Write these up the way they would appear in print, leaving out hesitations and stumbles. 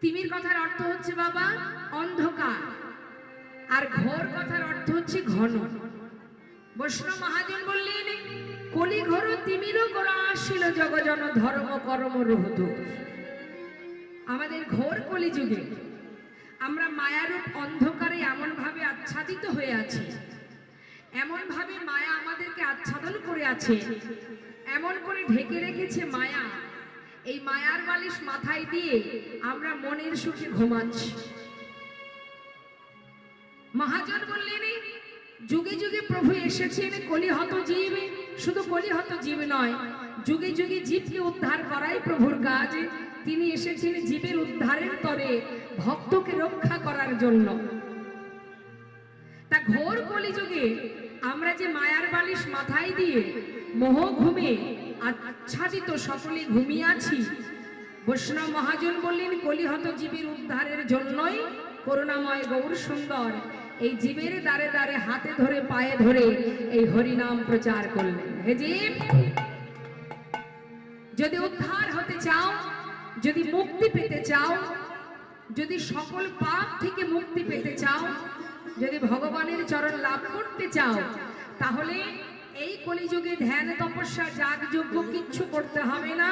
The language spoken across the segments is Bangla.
তিমির কথার অর্থ হচ্ছে বাবা অন্ধকার, আর ঘোর কথার অর্থ হচ্ছে ঘন। বৈষ্ণব মহাজন বললেন, কলি ঘোর তিমিরও গোড়া আসিল জগজন ধর্ম কর্ম রহত। আমাদের ঘোর কলিযুগে আমরা মায়ারূপ অন্ধকারে এমন ভাবে আচ্ছাদিত হয়ে আছি, এমন ভাবে মায়া আমাদেরকে আচ্ছাদন করে আছে, এমন করে ঢেকে রেখেছে মায়া। এই মায়ার বালিশ মাথায় দিয়ে আমরা মনের সুখে ঘুমাচ্ছি। মহাজন বললেন, যুগে যুগে প্রভু এসেছেন কলিহত জীব, শুধু কলিহত জীব নয়, যুগে যুগে জীবকে উদ্ধার করাই প্রভুর কাজ। তিনি এসেছেন জীবের উদ্ধারের তরে, ভক্তকে রক্ষা করার জন্য। তা ঘোর কলিযুগে আমরা যে মায়ার বালিশ মাথায় দিয়ে মোহ ঘুমে আচ্ছাদিত সকলে ঘুমিয়ে আছি, বৈষ্ণব মহাজন বললেন কলিহত জীবের উদ্ধারের জন্যই করুণাময় গৌর সুন্দর এই জীবের দ্বারে দ্বারে হাতে ধরে পায়ে ধরে এই হরিনাম প্রচার করলেন। হে জীব, যদি উদ্ধার হতে চাও, যদি মুক্তি পেতে চাও, যদি সকল পাপ থেকে মুক্তি পেতে চাও, যদি ভগবানের চরণ লাভ করতে চাও, তাহলে এই কলিযুগে ধ্যান তপস্যা যাগ যজ্ঞ কিচ্ছু করতে হবে না।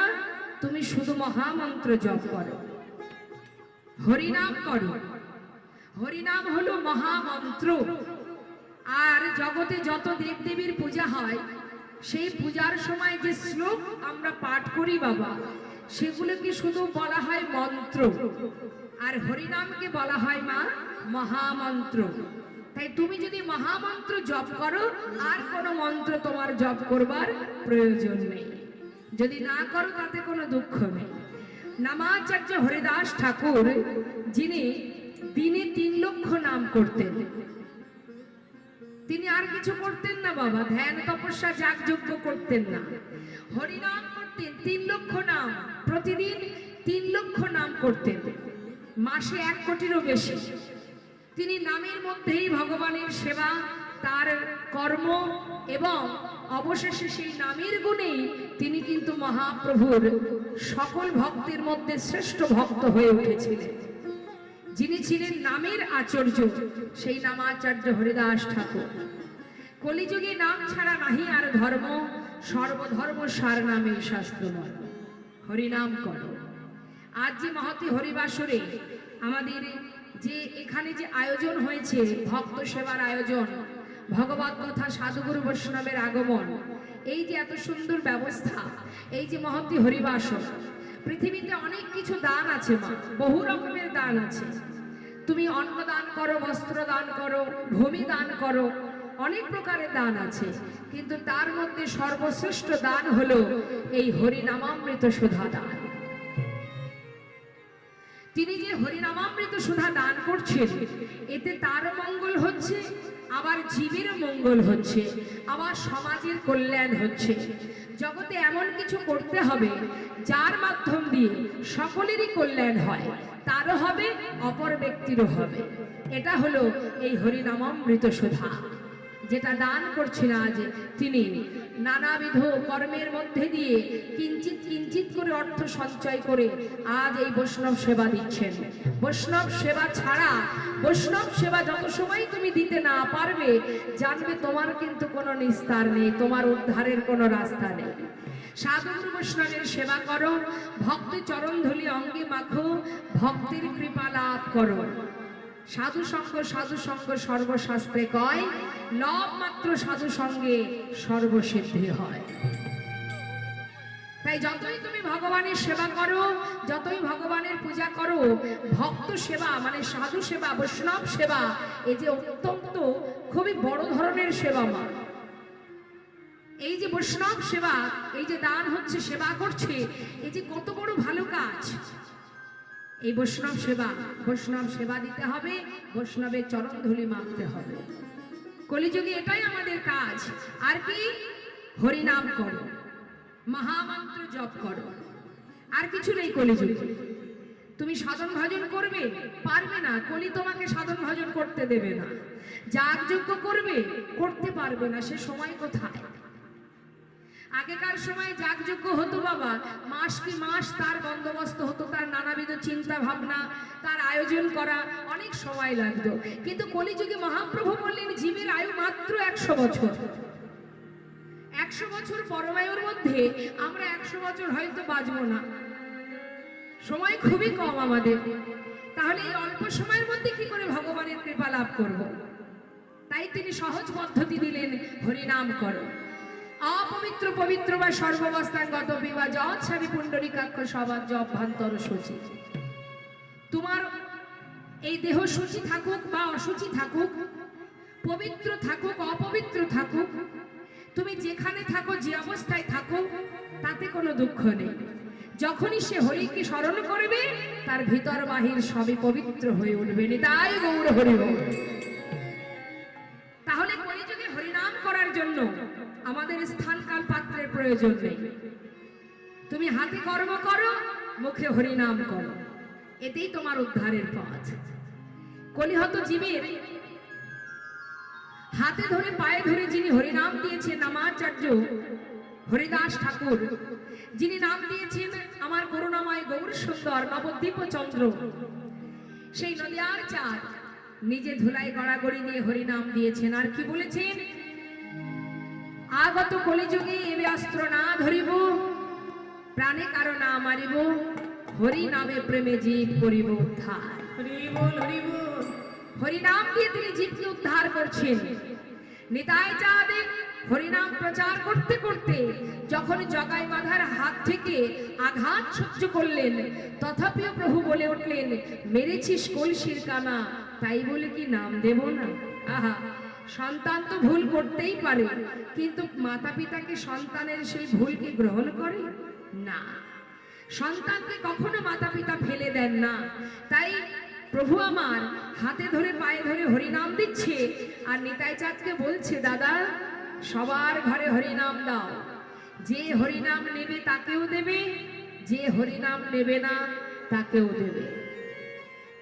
তুমি শুধু মহামন্ত্র জপ করো, হরিনাম করো। হরিনাম হলো মহামন্ত্র। আর জগতে যত দেবদেবীর পূজা হয়, সেই পূজার সময় যে শ্লোক আমরা পাঠ করি বাবা, সেগুলোকে শুধু বলা হয় মন্ত্র, আর হরিনামকে বলা হয় মা মহামন্ত্র। তাই তুমি যদি মহামন্ত্র জপ করো, আর কোনো মন্ত্র তোমার জপ করবার প্রয়োজন নেই। যদি না করো তাতে কোনো দুঃখ নেই। নামাচার্য হরিদাস ঠাকুর, যিনি দিনে 3 লক্ষ নাম করতেন, তিনি আর কিছু করতেন না বাবা, ধ্যান তপস্যা যাগযজ্ঞ করতেন না, হরিনাম করতেন। 3 লক্ষ নাম, প্রতিদিন 3 লক্ষ নাম করতেন, মাসে 1 কোটিরও বেশি। তিনি নামের মধ্যেই ভগবানের সেবা, তার কর্ম, এবং অবশেষে সেই নামের গুণেই তিনি কিন্তু মহাপ্রভুর সকল ভক্তের মধ্যে শ্রেষ্ঠ ভক্ত হয়ে উঠেছিলেন। যিনি ছিলেন নামের আচার্য, সেই নামাচার্য হরিদাস ঠাকুর। কলিযুগে নাম ছাড়া নাহি আর ধর্ম, সর্বধর্ম সার নামে শাস্ত্রময়। হরিনাম করো। আজ যে মহতি হরিবাসরে আমাদের যে এখানে যে আয়োজন হয়েছে, ভক্ত সেবার আয়োজন, ভগবত কথা, সাধুগুরু বৈষ্ণবের আগমন, এই যে এত সুন্দর ব্যবস্থা, এই যে মহতি হরিবাসর, পৃথিবীতে অনেক কিছু দান আছে মা, বহু রকমের দান আছে। তুমি অন্ন দান করো, বস্ত্র দান করো, ভূমি দান করো, অনেক প্রকারের দান আছে, কিন্তু তার মধ্যে সর্বশ্রেষ্ঠ দান হলো এই হরিনামামৃত সুধা দান। তিনি যে হরিনামামৃত সুধা দান করছেন, এতে তার মঙ্গল হচ্ছে, আবার জীবের মঙ্গল হচ্ছে, আবার সমাজের কল্যাণ হচ্ছে। জগতে এমন কিছু করতে হবে যার মাধ্যম দিয়ে সকলেরই কল্যাণ হয়, তারও হবে, অপর ব্যক্তিরও হবে। এটা হলো এই হরিনামামৃত সুধা, যেটা দান করছেন আজ তিনি নানাবিধ কর্মের মধ্যে দিয়ে কিঞ্চিত কিঞ্চিত করে অর্থ সঞ্চয় করে আজ এই বৈষ্ণব সেবা দিচ্ছেন। বৈষ্ণব সেবা ছাড়া, বৈষ্ণব সেবা যত সময় তুমি দিতে না পারবে, জানবে তোমার কিন্তু কোনো নিস্তার নেই, তোমার উদ্ধারের কোনো রাস্তা নেই। সাধুগুরু বৈষ্ণবের সেবা করো, ভক্তি চরণধুলি অঙ্গে মাখো, ভক্তির কৃপা লাভ করো। সাধু সঙ্গ, সাধু সঙ্গ সর্বশাস্ত্রে কয়, লব মাত্র সাধু সঙ্গে সর্বসিদ্ধি হয়। তাই যতই তুমি ভগবানের সেবা করো, যতই ভগবানের পূজা করো, ভক্ত সেবা মানে সাধু সেবা, বৈষ্ণব সেবা, এই যে অত্যন্ত খুবই বড় ধরনের সেবা মা। এই যে বৈষ্ণব সেবা, এই যে দান হচ্ছে, সেবা করছে, এই যে কত বড় ভালো কাজ। এই বৈষ্ণব সেবা, বৈষ্ণব সেবা দিতে হবে, বৈষ্ণবের চরণ ধুলি মাখতে হবে। কলিযুগে এটাই আমাদের কাজ। আর কি? হরিনাম করো, মহামন্ত্র জপ করো, আর কিছু নেই কলিযুগে। তুমি সাধন ভজন করবে, পারবে না, কলি তোমাকে সাধন ভজন করতে দেবে না। যাগযজ্ঞ করবে, করতে পারবে না, সে সময় কোথায়? আগেকার সময় যাগযজ্ঞ হতো বাবা, মাস কি মাস তার বন্দোবস্ত হতো, তার নানাবিধ চিন্তা ভাবনা, তার আয়োজন করা, অনেক সময় লাগতো। কিন্তু কলিযুগে মহাপ্রভু বললেন জীবের আয়ু মাত্র 100 বছর। 100 বছর পরমায়ুর মধ্যে আমরা 100 বছর হয়তো বাঁচবো না, সময় খুবই কম আমাদের। তাহলে এই অল্প সময়ের মধ্যে কি করে ভগবানের কৃপা লাভ করব? তাই তিনি সহজ পদ্ধতি দিলেন, হরিনাম করো। অপবিত্র পবিত্র বা সর্বাবস্থানগত বিবাহ যৎ সারি পুণ্ডরিকাক্ষ সবাজ্য অভ্যন্তর সূচি। তোমার এই দেহ সূচি থাকুক বা অসুচি থাকুক, পবিত্র থাকুক অপবিত্র থাকুক, তুমি যেখানে থাকো যে অবস্থায় থাকো তাতে কোনো দুঃখ নেই। যখনই সে হরিকে স্মরণ করবে তার ভিতর বাহির সবই পবিত্র হয়ে উঠবে। নিতাই গৌর হরি বল। তাহলে কলিযুগে হরিনাম করার জন্য আমাদের স্থান কাল পাত্রের প্রয়োজন নেই। তুমি হাতে কর্ম করো, মুখে হরিনাম করো, এতেই তোমার উদ্ধারের পথ। কলিহত জীবের হাতে ধরে পায়ে ধরে যিনি হরিনাম দিয়েছেন নামাচার্য হরিদাস ঠাকুর, যিনি নাম দিয়েছেন আমার করুণাময় গৌর সুন্দর নবদ্বীপ চন্দ্র, সেই নদিয়ার চাঁদ নিজে ধুলাই গড়াগড়ি নিয়ে হরিনাম দিয়েছেন। আর কি বলেছেন? আগত কলিযুগে এ অস্ত্র না ধরিব, প্রাণে কারো না মারিব, হরি নামে প্রেমে জীব করিব উদ্ধার। হরিনাম দিয়ে তিনি জীবকে উদ্ধার করছেন। নিতাই চাঁদ হরিনাম প্রচার করতে করতে যখন জগাই বাঁধার হাত থেকে আঘাত সহ্য করলেন, তথাপিও প্রভু বলে উঠলেন, মেরেছিস কলসির কানা, তাই বলে কি নাম দেব না? আহা, সন্তান তো ভুল করতেই পারে, কিন্তু মাতা পিতাকে সন্তানের সেই ভুলকে গ্রহণ করে না। সন্তানকে কখনো মাতা পিতা ফেলে দেন না। তাই প্রভু আমার হাতে ধরে পায়ে ধরে হরিনাম দিচ্ছে, আর নিতাই চাঁদকে বলছে, দাদা সবার ঘরে হরিনাম দাও। যে হরিনাম নেবে তাকেও দেবে, যে হরিনাম নেবে না তাকেও দেবে।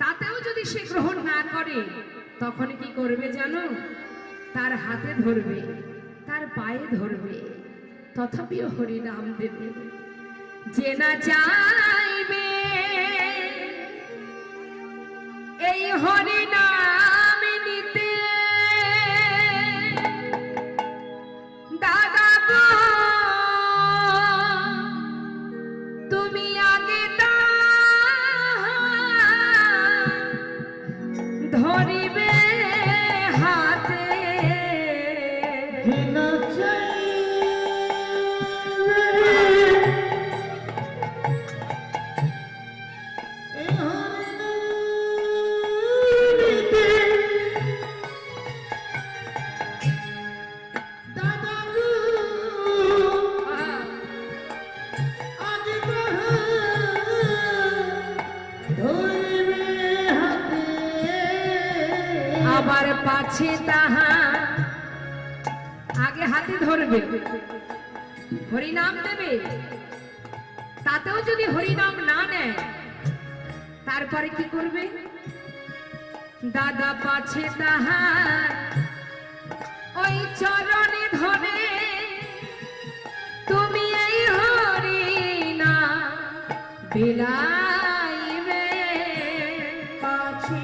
তাতেও যদি সে গ্রহণ না করে তখন কি করবে জানো? তার হাতে ধরবে, তার পায়ে ধরবে, তথাপিও হরিনাম দেবে। যে না চাইবে এই হরিনাম নিতে, দাদা গো তুমি আগে ধরিবে হাতে। আবার পাছে তাহা আগে হাতে ধরবে, হরিনাম দেবে, তাতেও যদি হরিনাম না নেয় তারপরে কি করবে? দাদা পাছে তাহা ওই চরণে ধরে তুমি এই হরিনাম বিলাইবে। পাছে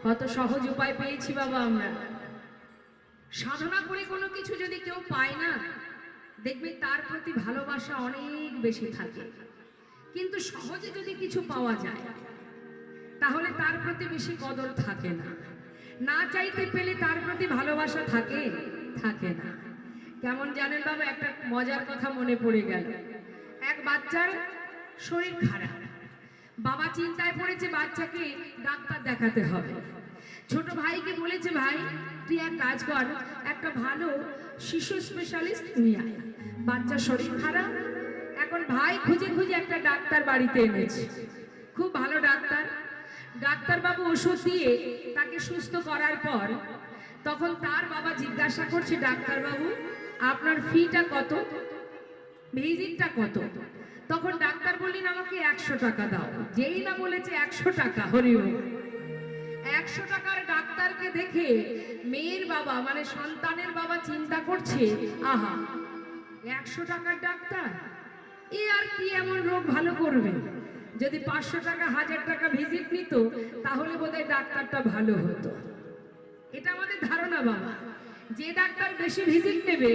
কত সহজ উপায় পেয়েছি বাবা আমরা। সাধনা করে কোনো কিছু যদি কেউ পায় না, দেখবে তার প্রতি ভালোবাসা অনেক বেশি থাকে। কিন্তু সহজে যদি কিছু পাওয়া যায় তাহলে তার প্রতি বেশি কদর থাকে না। না চাইতে পেলে তার প্রতি ভালোবাসা থাকে থাকে না। কেমন জানেন বাবা, একটা মজার কথা মনে পড়ে গেল। এক বাচ্চার শরীর খারাপ, বাবা চিন্তায় পড়েছে বাচ্চাকে ডাক্তার দেখাতে হবে। ছোট ভাইকে বলেছে, ভাই তুই এক কাজ কর, একটা ভালো শিশু স্পেশালিস্ট নিয়ে আয়। বাচ্চার শরীর খারাপ, এখন ভাই খুঁজে খুঁজে একটা ডাক্তার বাড়িতে এনেছে, খুব ভালো ডাক্তার। ডাক্তারবাবু ওষুধ দিয়ে তাকে সুস্থ করার পর তখন তার বাবা জিজ্ঞাসা করছে, ডাক্তারবাবু আপনার ফিটা কত, ভিজিটটা কত? তখন ডাক্তার বললেন, আমাকে 100 টাকা দাও। যেই না বলেছে 100 টাকা, হরিও 100 টাকার ডাক্তারকে দেখে মেয়ের বাবা মানে সন্তানের বাবা চিন্তা করছে, আহা 100 টাকার ডাক্তার, এ আর কি এমন রোগ ভালো করবে? যদি 500 টাকা 1000 টাকা ভিজিট নিত তাহলে বোধহয় ডাক্তারটা ভালো হতো। এটা আমাদের ধারণা বাবা, যে ডাক্তার বেশি ভিজিট নেবে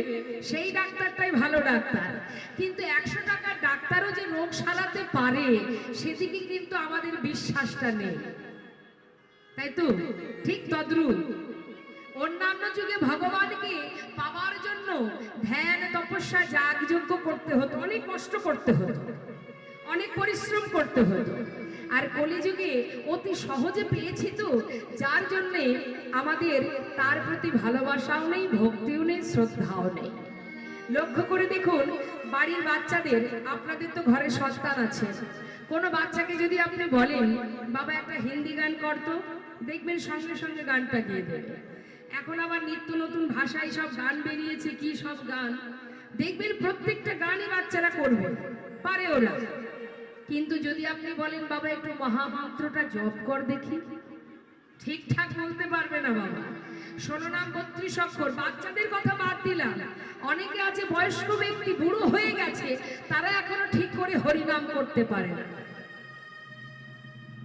সেই ডাক্তারটাই ভালো ডাক্তার। কিন্তু 100 টাকার ডাক্তারও যে রোগ সারাতে পারে সেদিকে কিন্তু আমাদের বিশ্বাসটা নেই, তাই তো? ঠিক তদ্রূপ অন্যান্য যুগে ভগবানকে পাওয়ার জন্য ধ্যান তপস্যা যাগযজ্ঞ করতে হতো, অনেক কষ্ট করতে হতো, অনেক পরিশ্রম করতে হতো। আর কলিযুগে অতি সহজে পেয়েছি তো, যার জন্যে আমাদের তার প্রতি ভালোবাসাও নেই, ভক্তিও নেই, শ্রদ্ধাও নেই। লক্ষ্য করে দেখুন বাড়ির বাচ্চাদের, আপনাদের তো ঘরে সন্তান আছে, কোনো বাচ্চাকে যদি আপনি বলেন বাবা একটা হিন্দি গান করতো, দেখবেন সঙ্গে সঙ্গে গানটা গিয়ে দেবে। এখন আবার নিত্য নতুন ভাষায় সব গান বেরিয়েছে, কি সব গান, দেখবেন প্রত্যেকটা গানই বাচ্চারা করবে, পারে ওরা। কিন্তু যদি আপনি বলেন বাবা একটু মহামন্ত্রটা জপ কর দেখি, ঠিকঠাক বলতে পারবে না বাবা। 16 নাম 32 অক্ষর, বাচ্চাদের কথা বাদ দিলাম, অনেকে আছে বয়স্ক ব্যক্তি বুড়ো হয়ে গেছে, তারা এখনো ঠিক করে হরিনাম করতে পারে না।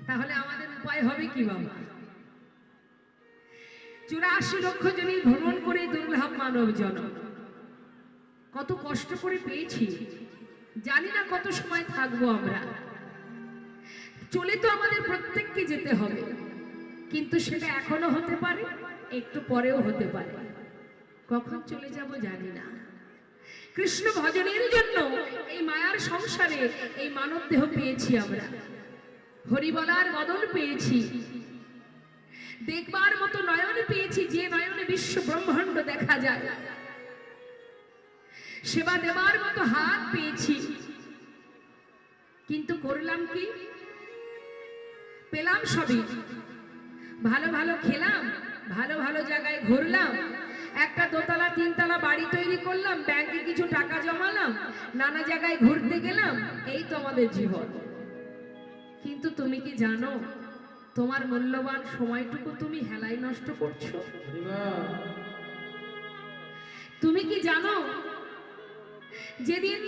তাহলে আমাদের উপায় হবে কি বাবা? 84 লক্ষ জনই ভ্রমণ করে দুর্লভ মানব জনম, কত কষ্ট করে পেয়েছি, জানি না কত সময় থাকবো আমরা। চলে তো আমাদের প্রত্যেককে যেতে হবে, কিন্তু সেটা এখনো হতে পারে, একটু পরেও হতে পারে, কখন চলে যাব জানি না। কৃষ্ণ ভজনের জন্য এই মায়ার সংসারে এই মানব দেহ পেয়েছি আমরা, হরি বলার বদন পেয়েছি, দেখবার মতো নয়ন পেয়েছি, যে নয়নে বিশ্ব ব্রহ্মাণ্ড দেখা যায়, সেবা দেবার মতো হাত পেয়েছি, কিন্তু করলাম কি? পেলাম সবই, ভালো ভালো খেলাম, ভালো ভালো জায়গায় ঘুরলাম, একটা দোতলা 3তলা বাড়ি তৈরি করলাম, ব্যাংকে কিছু টাকা জমালাম, নানা জায়গায় ঘুরতে গেলাম, এই তো আমাদের জীবন। কিন্তু তুমি কি জানো তোমার মূল্যবান সময়টুকু তুমি হেলায় নষ্ট করছো? তুমি কি জানো যেদিন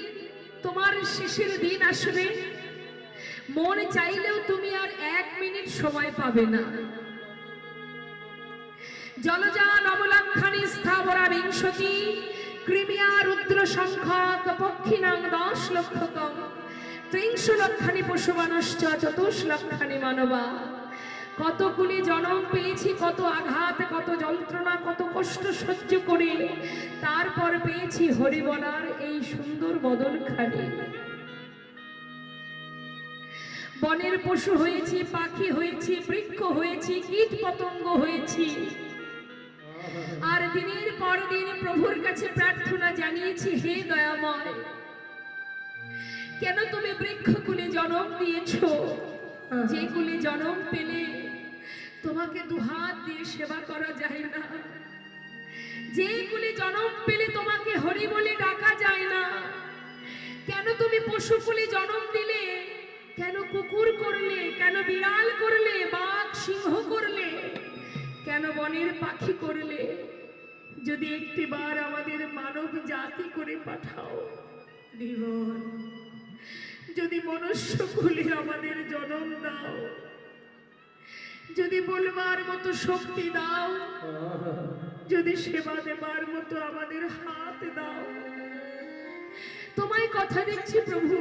তোমার শেষের দিন আসবে, মন চাইলেও তুমি আর 1 মিনিট সময় পাবে না। জলযান অবলক্ষণী স্থাবরা বিংশতি, কৃমিয়া রুদ্র সংখ্যক পক্ষিণাং 10 লক্ষকম, 30 লক্ষানি পশুমানশ্চ 24 লক্ষানি মানবা। কতগুলি জন্ম পেয়েছি, কত আঘাত, কত যন্ত্রণা, কত কষ্ট সহ্য করে তারপর পেয়েছি হরি বলার এই সুন্দর বদনখানি। বনের পশু হয়েছি, পাখি হয়েছি, বৃক্ষ হয়েছি, কীট পতঙ্গ হয়েছি, আর দিনের পর দিন প্রভুর কাছে প্রার্থনা জানিয়েছি, হে দয়াময় কেন তুমি বৃক্ষকুলে জন্ম দিয়েছো, যে কুলে জন্ম পেলে তোমাকে দুহাত দিয়ে সেবা করা যায় না, যে কুলে জন্ম পেলে তোমাকে হরি বলে ডাকা যায় না, কেন তুমি পশুকুলে জন্ম দিলে, কেন কুকুর করলে, কেন বিড়াল করলে, বাঘ সিংহ করলে, কেন বনের পাখি করলে? যদি একটিবার আমাদের মানব জাতি করে পাঠাও, যদি মনুষ্য কুলে আমাদের জন্ম দাও, যদি বলবার মতো শক্তি দাও, যদি সেবা দেবার মতো আমাদের হাত দাও। তোমায় কথা দিচ্ছি প্রভু,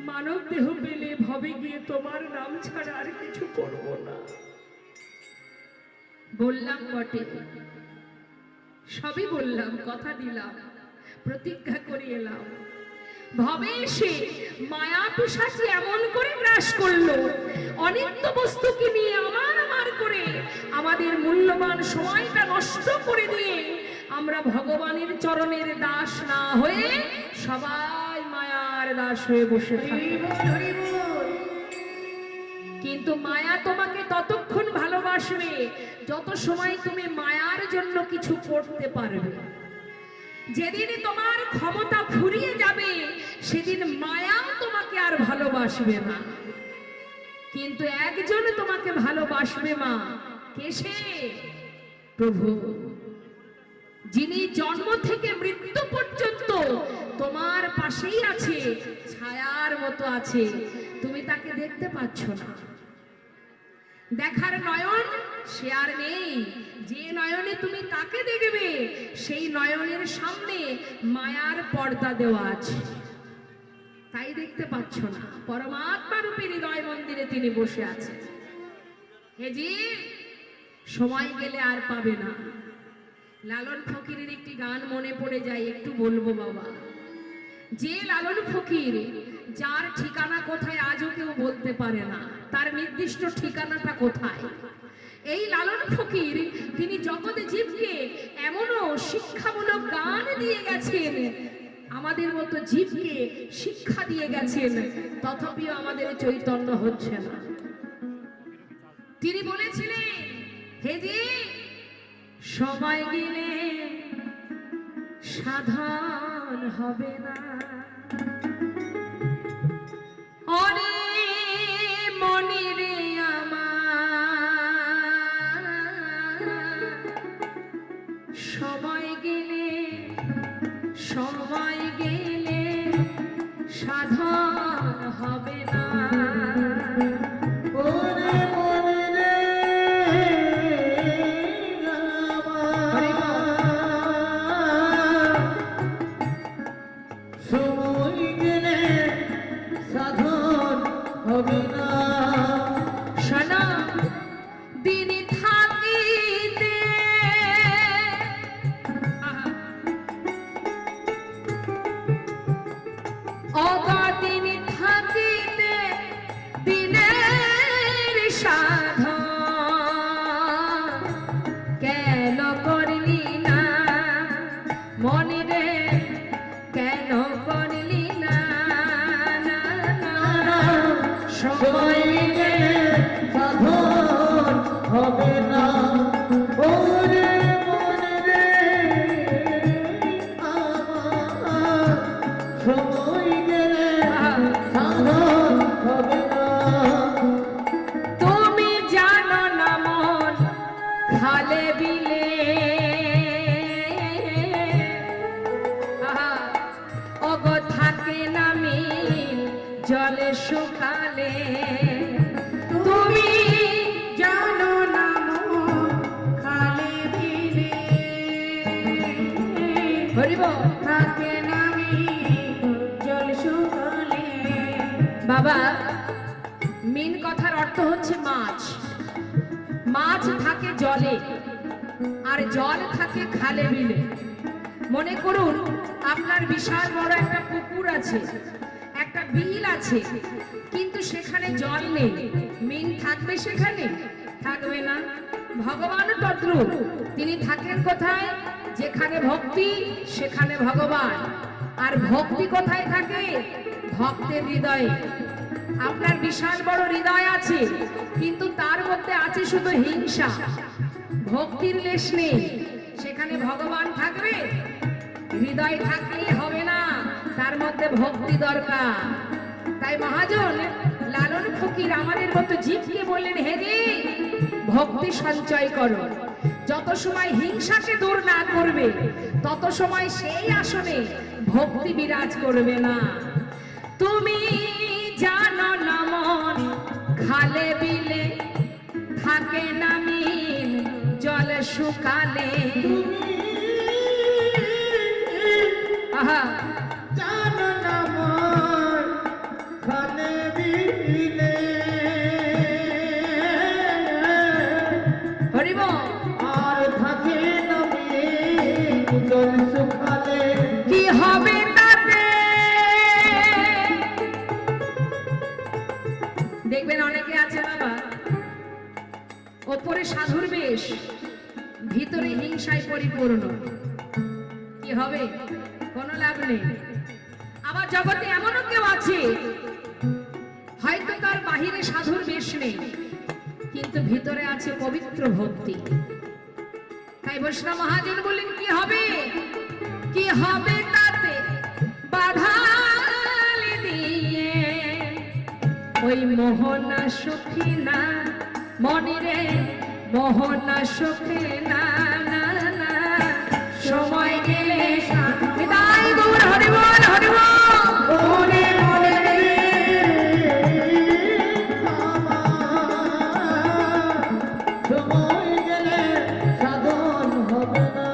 মানব দেহ পেলে ভবে গিয়ে তোমার নাম ছাড়া আর কিছু করব না। বললাম বটে, সবই বললাম, কথা দিলাম, প্রতিজ্ঞা করে এলাম। ভবে এসে মায়া পিশাচি এমন করে গ্রাস করলো, অনিত্য বস্তুকে নিয়ে আমার করে আমাদের মূল্যবান সময়টা নষ্ট করে দিয়ে আমরা ভগবানের চরণের দাস না হয়ে সবাই মায়ার দাস হয়ে বসে থাকি। কিন্তু মায়া তোমাকে ততক্ষণ ভালোবাসবে যত সময় তুমি মায়ার জন্য কিছু করতে পারবে। যেদিন তোমার ক্ষমতা ফুরিয়ে যাবে সেদিন মায়া তোমাকে আর ভালোবাসবে না। কিন্তু একজন তোমাকে ভালোবাসবে মা, কে সে? প্রভু, যিনি জন্ম থেকে মৃত্যু পর্যন্ত তোমার পাশেই আছে, ছায়ার মতো আছে, তুমি তাকে দেখতে পাচ্ছ না। দেখার নয়ন সে আর নেই। যে নয়নে তুমি তাকে দেখবে সেই নয়নের সামনে মায়ার পর্দা দেওয়া আছে, তাই দেখতে পাচ্ছ না। পরমাত্মা রূপী হৃদয় মন্দিরে তিনি বসে আছেন। হে জি, সময় গেলে আর পাবে না। লালন ফকিরের একটি গান মনে পড়ে যায়, একটু বলবো বাবা। যে লালন ফকির, যার ঠিকানা কোথায় আজও কেউ বলতে পারে না, তার নির্দিষ্ট ঠিকানাটা কোথায়। এই লালন ফকির তিনি জগতে জীবকে এমনও শিক্ষামূলক গান দিয়ে গেছেন, আমাদের মতো জীবকে শিক্ষা দিয়ে গেছেন, তথাপিও আমাদের চৈতন্য হচ্ছে না। তিনি বলেছিলেন, হে জি, সময় গেলে সাধন হবে না। অরে মনে রে আমার, সময় গেলে সাধন হবে না। ওরে মনে রে সময় গেলে সাধন হবে না। শোনো, দিন থাকিতে অগদিন থাকিতে দিনের সাধন কেন করলি না মনে রে, কেন করলি না? সময় গেলে সাধন হবে না। ওরে মনে রে আমার, সময় গেলে সাধন হবে না। তুমি জানো না মন খালে বিলে অগ থাকে না মিল জলে শুকালে। তুমি জানো না মন খালে বিলে হরিব থাকে না মিল জল শুকালে। বাবা, মিন কথার অর্থ হচ্ছে মাছ। মাছ থাকে জলে আর জল থাকে খালে বিলে। মনে করুন আপনার বিশাল বড় একটা পুকুর আছে, একটা বিল আছে, কিন্তু সেখানে জল নেই, মিন থাকবে সেখানে? থাকবে না। ভগবান তদ্রূপ, তিনি থাকেন কোথায়? যেখানে ভক্তি সেখানে ভগবান। আর ভক্তি কোথায় থাকে? ভক্তের হৃদয়ে। আপনার বিশাল বড় হৃদয় আছে, কিন্তু তার মধ্যে আছে শুধু হিংসা, ভক্তির লেশ নেই, সেখানে ভগবান থাকবে? হৃদয় থাকলেই হবে না, তার মধ্যে ভক্তি দরকার। তাই মহাজন লালন ফকির আমাদের মতো জীবকে বললেন, হে রে, ভক্তি সঞ্চয় করো। যত সময় হিংসাকে দূর না করবে তত সময় সেই আসনে ভক্তি বিরাজ করবে না। তুমি জানো না মন খালে বিলে থাকে নামিন জল শুকালে। আহা জানো না মোর খানে দিলে হরিব আর থাকে নবী জল শুকালে। কি হবে তাতে? দেখবেন অনেকে আছে বাবা, ওপরে সাধুর বেশ, ভিতরে হিংসায় পরিপূর্ণ। কি হবে? কোনো লাভ নেই। আবার জগতে এমনও কেউ আছে, হয়তো তার বাহিরে সাধুর বেশ নেই, কিন্তু ভিতরে আছে পবিত্র ভক্তি। তাই বৈষ্ণব মহাজন বললেন কি হবে? কি হবে তাতে বাধালি দিয়ে ওই মোহনা সুখী না মনিরে, মোহনা সুখী না না না সময় গেলে শান্তি। তাই গৌর হরি বল হরি বল। মনে মনে সময় গেলে সাধন হবে না।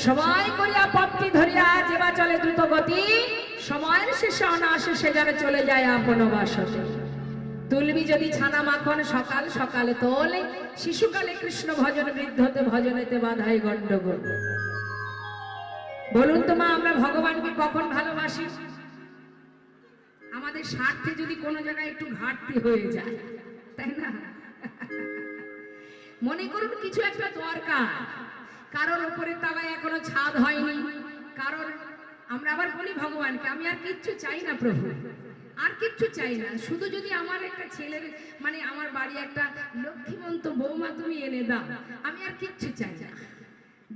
সময় করিয়া পথটি ধরিয়া যেবা চলে দ্রুত গতি, সময়ের শেষে অনায়াসে সে যেন চলে যায় আপন বাসতে। তুলবি যদি ছানা মাখন সকাল সকালে তোলে, শিশুকালে কৃষ্ণ ভজন বৃদ্ধতে ভজনেতে বাধাই গন্ডগোল। বলুন তো মা, আমরা ভগবানকে কখন ভালোবাসি? আমাদের স্বার্থে যদি কোনো জায়গায় একটু ঘাটতি হয়ে যায়, তাই না? মনে করুন কিছু একটা দরকার, কারোর উপরে তালায় এখনো ছাদ হয়নি, কারোর, আমরা আবার বলি ভগবানকে আমি আর কিচ্ছু চাই না প্রভু, আর কিচ্ছু চাই না, শুধু যদি আমার একটা ছেলের মানে আমার বাড়ি একটা লক্ষ্মীমন্ত বৌমা তুমি এনে দাও, আমি আর কিচ্ছু চাই না।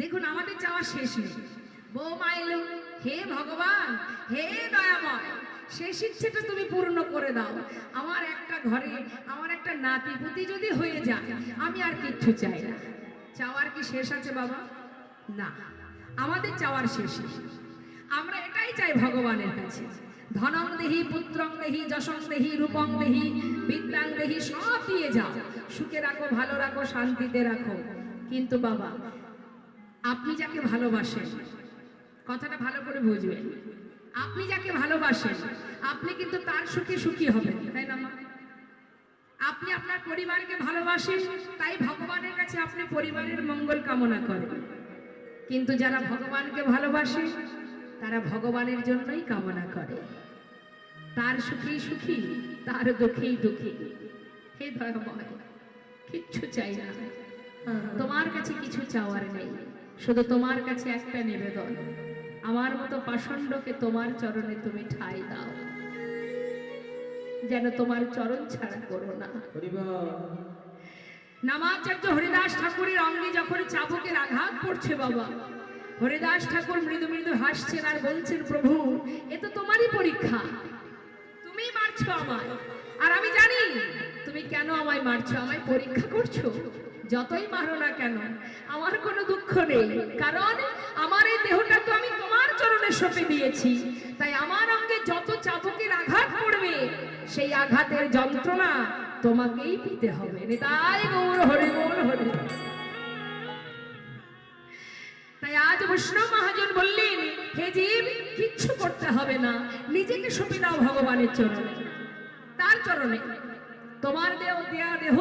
দেখুন আমাদের চাওয়া শেষ নেই। বৌমা এলো, হে ভগবান, হে দয়াময়, শেষ ইচ্ছেটা তুমি পূর্ণ করে দাও। আমার একটা ঘরে আমার একটা নাতি পুতি যদি হয়ে যায়, আমি আর কিচ্ছু চাই না। চাওয়ার কি শেষ আছে বাবা? না, আমাদের চাওয়ার শেষ নেই। আমরা এটাই চাই ভগবানের কাছে, ধনং দেহি পুত্রং দেহি যশং দেহি রূপং দেহি বিদ্যাং দেহি, সব দিয়ে যাও, সুখে রাখো, ভালো রাখো, শান্তিতে রাখো। কিন্তু বাবা আপনি যাকে ভালোবাসেন, কথাটা ভালো করে বুঝবেন, আপনি যাকে ভালোবাসেন আপনি কিন্তু তার সুখে সুখী হবেন, তাই না মা? আপনি আপনার পরিবারকে ভালোবাসেন, তাই ভগবানের কাছে আপনি পরিবারের মঙ্গল কামনা করেন। কিন্তু যারা ভগবানকে ভালোবাসে তারা ভগবানের জন্যই কামনা করে, তার সুখেই সুখী, তার দুঃখেই দুঃখী। হে দয়াময়, কিচ্ছু চাই না, তোমার কাছে কিছু চাওয়ার নেই, শুধু তোমার কাছে একটা নিবেদন, আমার মতো পাষণ্ডকে তোমার চরণে তুমি ঠাঁই দাও, যেন তোমার চরণ ছাড়া করো না। নামাচার্য হরিদাস ঠাকুরের অঙ্গে যখন চাবুকের আঘাত পড়ছে বাবা, হরিদাস ঠাকুর মৃদু মৃদু হাসছেন আর বলছেন, প্রভু এ তো তোমারই পরীক্ষা, তুমি মারছো আমায়, আর আমি জানি তুমি কেন আমায় মারছো, আমায় পরীক্ষা করছো। যতই মারো না কেন আমার কোনো দুঃখ নেই, কারণ আমার এই দেহটা তো আমি তোমার চরণে সঁপে দিয়েছি, তাই আমার অঙ্গে যত চাবুকের আঘাত পড়বে সেই আঘাতের যন্ত্রণা তোমাকেই পেতে হবে। তাই গৌর হরি বল হরি। তাই আজ বৈষ্ণব মহাজন বললেন, হে জীব কিচ্ছু করতে হবে না, নিজেকে সঁপে দাও ভগবানের চরণে, তার চরণে। তোমার দেয়া দেহ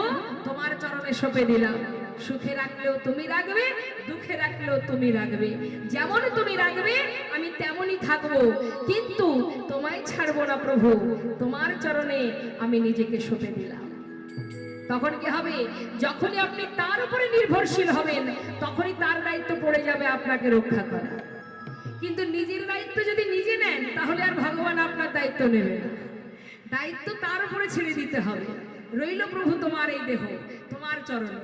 তোমার চরণে সঁপে দিলাম, সুখে রাখলেও তুমি রাখবে, দুঃখে রাখলেও তুমি রাখবে, যেমন তুমি রাখবে আমি তেমনই থাকবো, কিন্তু তোমায় ছাড়বো না প্রভু, তোমার চরণে আমি নিজেকে সঁপে দিলাম। তখন কি হবে? যখনই আপনি তার উপরে নির্ভরশীল হবেন, তখনই তার দায়িত্ব পড়ে যাবে আপনাকে রক্ষা করা। কিন্তু নিজের দায়িত্ব যদি নিজে নেন, তাহলে আর ভগবান আপনার দায়িত্ব নেবে না, দায়িত্ব তার উপরে ছেড়ে দিতে হবে। রইল প্রভু তোমার এই দেহ, তোমার চরণে,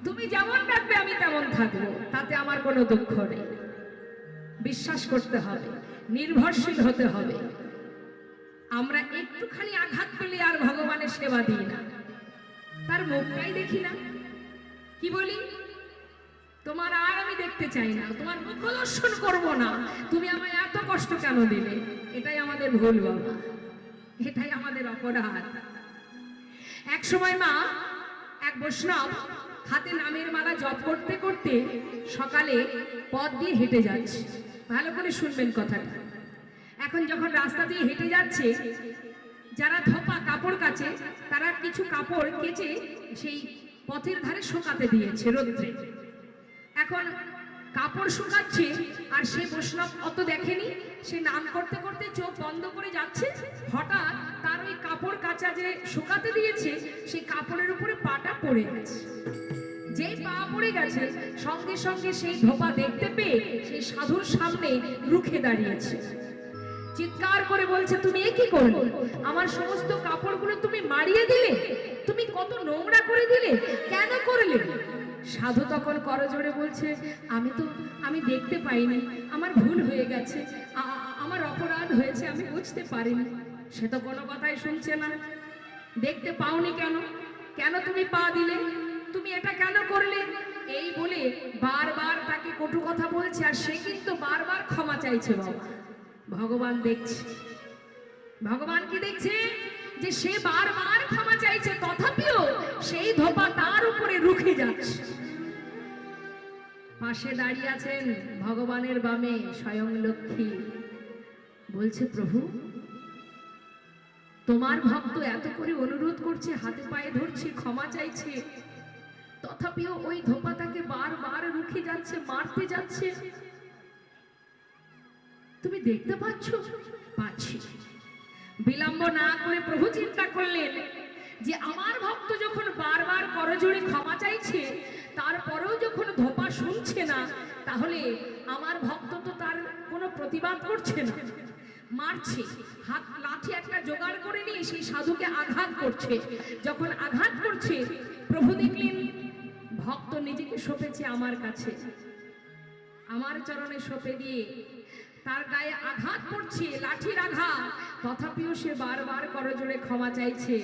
তুমি যেমন রাখবে আমি তেমন থাকবো, তাতে আমার কোনো দুঃখ নেই। বিশ্বাস করতে হবে, নির্ভরশীল হতে হবে। আমরা একটুখানি আঘাত পেলে আর ভগবানের সেবা দিই না, তার মুখটাই দেখি না, কি বলি, তোমার আর আমি দেখতে চাই না, তোমার মুখ দর্শন করবো না, তুমি আমায় এত কষ্ট কেন দিলে? এটাই আমাদের ভুল বাবা, এটাই আমাদের অপরাধ। এক সময় মা এক বৈষ্ণব হাতে নামের মালা জপ করতে করতে সকালে পথ দিয়ে হেঁটে যাচ্ছে। ভালো করে শুনবেন কথাটা। এখন যখন রাস্তা দিয়ে হেঁটে যাচ্ছে, যারা ধোপা কাপড় কাচে তারা কিছু কাপড় কেচে সেই পথের ধারে শুকাতে দিয়েছে রোদ্রে। এখন কাপড় শুকাচ্ছে আর সে বৈষ্ণব অত দেখেনি, সে নাম করতে করতে চোখ বন্ধ করে যাচ্ছে। হঠাৎ তার ওই কাপড় কাচা যে শুকাতে দিয়েছে সেই কাপড়ের উপরে পাটা পড়ে গেছে। যেই পা পড়ে গেছে সঙ্গে সঙ্গে সেই ধোপা দেখতে পেয়ে সেই সাধুর সামনে রুখে দাঁড়িয়েছে, চিৎকার করে বলছে, তুমি এ কি করলে? আমার সমস্ত কাপড়গুলো তুমি মারিয়ে দিলে, তুমি কত নোংরা করে দিলে, কেন করলে? সাধু তখন করজোড়ে বলছে, আমি দেখতে পাইনি, আমার ভুল হয়ে গেছে, আমার অপরাধ হয়েছে, আমি বুঝতে পারিনি। সে তো কোনো কথাই শুনছে না। দেখতে পাওনি কেন? কেন তুমি পা দিলে? তুমি এটা কেন করলে? এই বলে বারবার তাকে কটু কথা বলছে, আর সে কিন্তু বারবার ক্ষমা চাইছে। বাবা ভগবান দেখছে, ভগবান কি দেখছে? যে সে বারবার ক্ষমা চাইছে, তথাপিও সেই ধোপা তার উপরে রুখে যাচ্ছে। পাশে দাঁড়িয়ে আছেন ভগবানের বামে স্বয়ং লক্ষ্মী, বলছে, প্রভু তোমার ভক্ত এত করে অনুরোধ করছে, হাতে পায়ে ধরছে, ক্ষমা চাইছে, তথাপিও ওই ধোপা তাকে বারবার রুখে যাচ্ছে, মারতে যাচ্ছে। তুমি দেখতে পাচ্ছ? পাচ্ছি। বিলম্ব না করে প্রভু চিন্তা করলেন যে আমার ভক্ত যখন বারবার করজোড়ে ক্ষমা চাইছে, তারপরেও যখন ধোপা শুনছে না, তাহলে আমার ভক্ত তো তার কোনো প্রতিবাদ করছে না, মারছে। হাত লাঠি একটা জোগাড় করে নিয়ে সেই সাধুকে আঘাত করছে। যখন আঘাত করছে, প্রভু দেখলেন ভক্ত নিজেকে সঁপেছে আমার কাছে, আমার চরণে সঁপে দিয়ে তার গায়ে আঘাত পড়ছে, লাঠির আঘাত, তথাপিও সে বারবার করজোড়ে ক্ষমা চাইছে।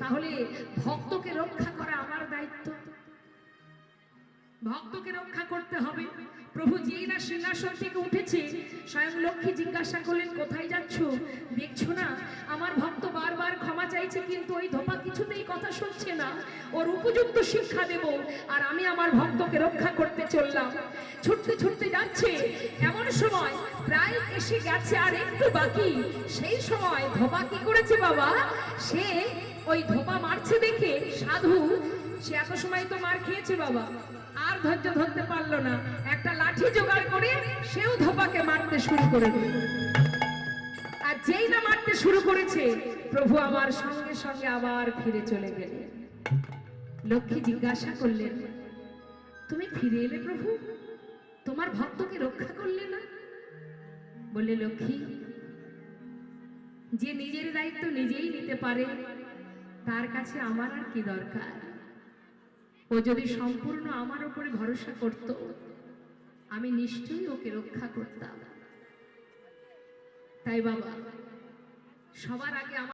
তাহলে ভক্তকে রক্ষা করা আমার দায়িত্ব, ভক্তকে রক্ষা করতে হবে। প্রভু যেই না সিংহাসন থেকে উঠেছে, স্বয়ং লক্ষ্মী জিজ্ঞাসা করলেন, কোথায় যাচ্ছ? দেখছো না আমার ভক্ত বারবার ক্ষমা চাইছে, কিন্তু ওই ধোপা কিছুতেই কথা শুনছে না, ওর উপযুক্ত শিক্ষা দেব, আর আমি আমার ভক্তকে রক্ষা করতে চললাম। ছুটতে ছুটতে যাচ্ছে, এমন সময় প্রায় এসে গেছে, আর একটু বাকি। সেই সময় ধোপা কি করেছে বাবা? সে ওই ধোপা মারছে দেখে সাধু, সে এত সময় তো মার খেয়েছে বাবা, আর ধৈর্য ধরতে পারলো না, একটা লাঠি জোগাড় করে সেও ধোপাকে মারতে শুরু করে দিল। আর যেই না মারতে শুরু করেছে, প্রভু আমার সঙ্গে সঙ্গে আবার ফিরে চলে গেলেন। লক্ষ্মী জিজ্ঞাসা করলেন, তুমি ফিরে এলে প্রভু, তোমার ভক্তকে রক্ষা করলে না? বললে, লক্ষ্মী, যে নিজের দায়িত্ব নিজেই নিতে পারে তার কাছে আমার আর কি দরকার? ও যদি সম্পূর্ণ আমার উপরে ভরসা করত, আমি নিশ্চয়ই ওকে রক্ষা করতাম। তাই বাবা, সবার আগে আমার